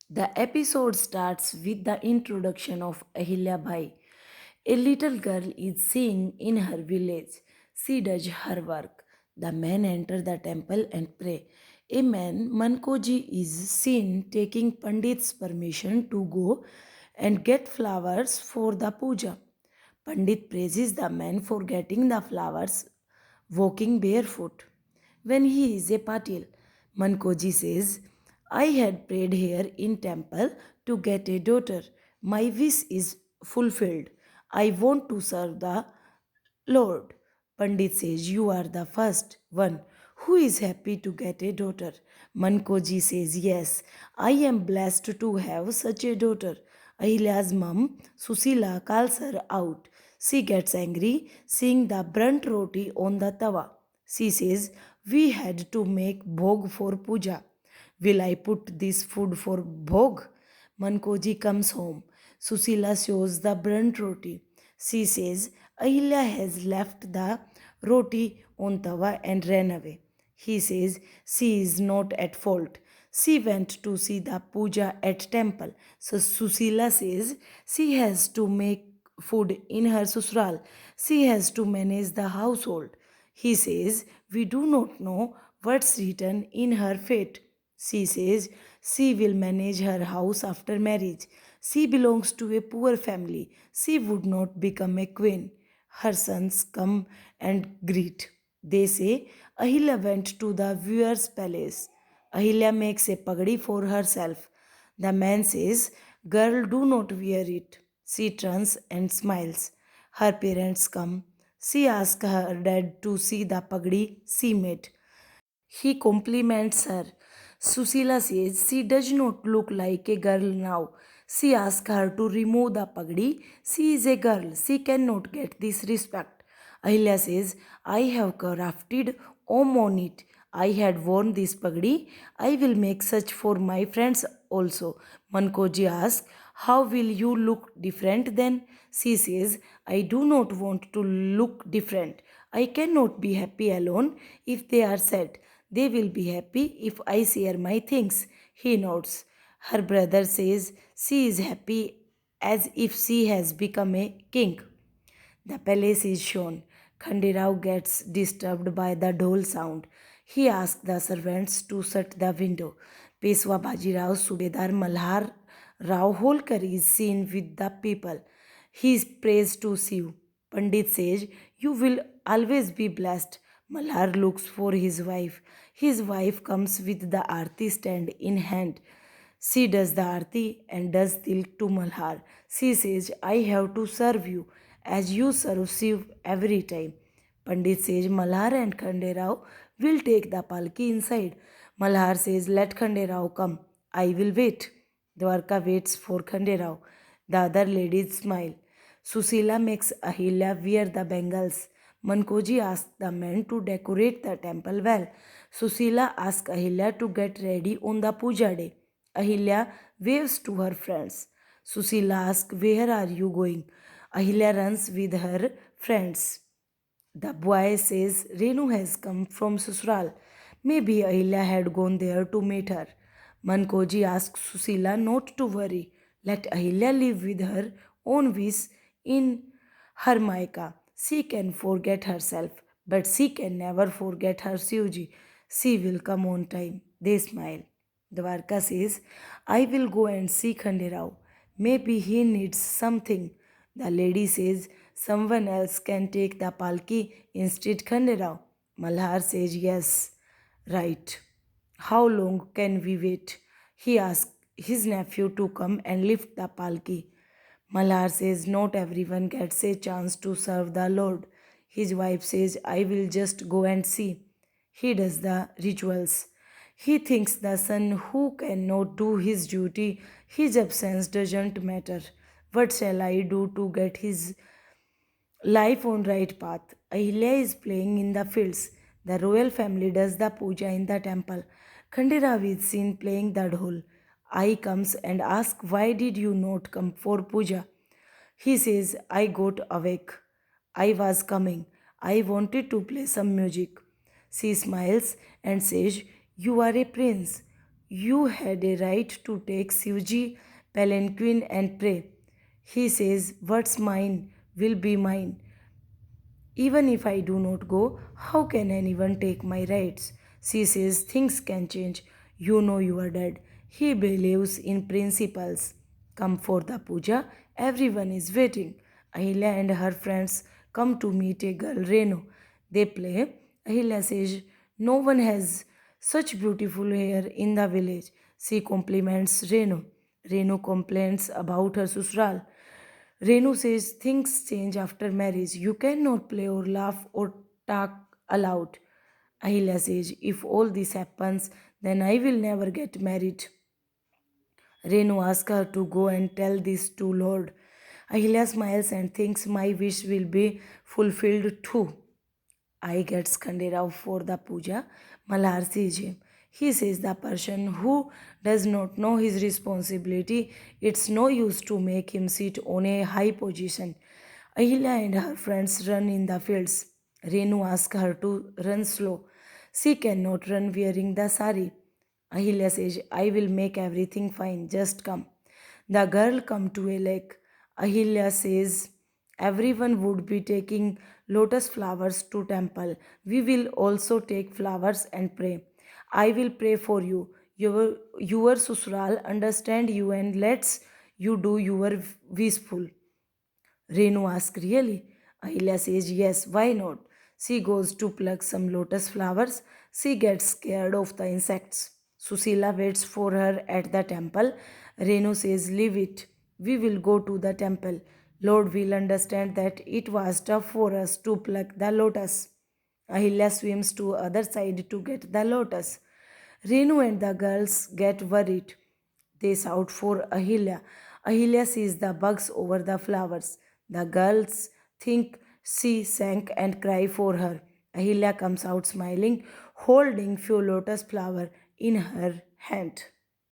The episode starts with the introduction of Ahilya Bai. A little girl is singing in her village. She does her work. The men enter the temple and pray. A man, Mankoji, is seen taking Pandit's permission to go and get flowers for the puja. Pandit praises the man for getting the flowers walking barefoot. When he is a patil, Mankoji says, I had prayed here in temple to get a daughter. My wish is fulfilled. I want to serve the Lord. Pandit says, you are the first one who is happy to get a daughter. Mankoji says, yes, I am blessed to have such a daughter. Ahilya's mum, Susila, calls her out. She gets angry seeing the burnt roti on the tawa. She says, we had to make bhog for puja. Will I put this food for bhog? Mankoji comes home. Susila shows the burnt roti. She says, Ahilya has left the roti on tawa and ran away. He says she is not at fault. She went to see the puja at temple. So Susila says she has to make food in her susral. She has to manage the household. He says we do not know what's written in her fate. She says she will manage her house after marriage. She belongs to a poor family. She would not become a queen. Her sons come and greet. They say Ahilya went to the viewer's palace. Ahilya makes a pagadi for herself. The man says, girl, do not wear it. She turns and smiles. Her parents come. She asks her dad to see the pagadi she made. He compliments her. Susila says she does not look like a girl now. She asks her to remove the pagdi. She is a girl. She cannot get this respect. Ahilya says, I have crafted om on it. I had worn this pagdi. I will make such for my friends also. Mankoji asks, how will you look different then? She says, I do not want to look different. I cannot be happy alone if they are sad. They will be happy if I share my things. He nods. Her brother says she is happy as if she has become a king. The palace is shown. Khandirao gets disturbed by the dhol sound. He asks the servants to shut the window. Peshwa Bajirao Subedar Malhar Rao Holkar is seen with the people. He prays to Shiv. Pandit says, you will always be blessed. Malhar looks for his wife. His wife comes with the aarti stand in hand. She does the aarti and does tilk to Malhar. She says, I have to serve you as you serve Shiv every time. Pandit says, Malhar and Khanderao will take the palki inside. Malhar says, let Khanderao come. I will wait. Dwarka waits for Khanderao. The other ladies smile. Susila makes Ahilya wear the bangles. Mankoji asks the men to decorate the temple well. Susila asks Ahilya to get ready on the puja day. Ahilya waves to her friends. Susila asks, where are you going? Ahilya runs with her friends. The boy says Renu has come from Susral. Maybe Ahilya had gone there to meet her. Mankoji asks Susila not to worry. Let Ahilya live with her own wish in her Maika. She can forget herself, but she can never forget her Shivji. She will come on time. They smile. Dwarka says, I will go and see Khandirao. Maybe he needs something. The lady says, someone else can take the palki instead Khandirao. Malhar says, yes, right. How long can we wait? He asks his nephew to come and lift the palki. Malhar says, not everyone gets a chance to serve the Lord. His wife says, I will just go and see. He does the rituals. He thinks the son who cannot do his duty, his absence doesn't matter. What shall I do to get his life on right path? Ahilya is playing in the fields. The royal family does the puja in the temple. Khandirav is seen playing the dhol. I comes and asks, why did you not come for puja? He says, I got awake. I was coming. I wanted to play some music. She smiles and says, you are a prince. You had a right to take Shivji palanquin and pray. He says, what's mine will be mine. Even if I do not go, how can anyone take my rights? She says things can change. You know you are dead. He believes in principles. Come for the puja. Everyone is waiting. Ahilya and her friends come to meet a girl, Renu. They play. Ahilya says, no one has such beautiful hair in the village. She compliments Renu. Renu complains about her susral. Renu says things change after marriage. You cannot play or laugh or talk aloud. Ahilya says, if all this happens, then I will never get married. Renu asks her to go and tell this to Lord. Ahilya smiles and thinks my wish will be fulfilled too. I gets Khanderao for the puja. Malhar sees him. He says the person who does not know his responsibility, it's no use to make him sit on a high position. Ahilya and her friends run in the fields. Renu asks her to run slow. She cannot run wearing the sari. Ahilya says, I will make everything fine, just come. The girl come to a lake. Ahilya says, everyone would be taking lotus flowers to temple. We will also take flowers and pray. I will pray for you. Your susral understand you and lets you do your wishful. Renu asks, really? Ahilya says, yes, why not? She goes to pluck some lotus flowers. She gets scared of the insects. Susila waits for her at the temple. Renu says, leave it. We will go to the temple. Lord will understand that it was tough for us to pluck the lotus. Ahilya swims to other side to get the lotus. Renu and the girls get worried. They shout for Ahilya. Ahilya sees the bugs over the flowers. The girls think she sank and cry for her. Ahilya comes out smiling, holding few lotus flower in her hand.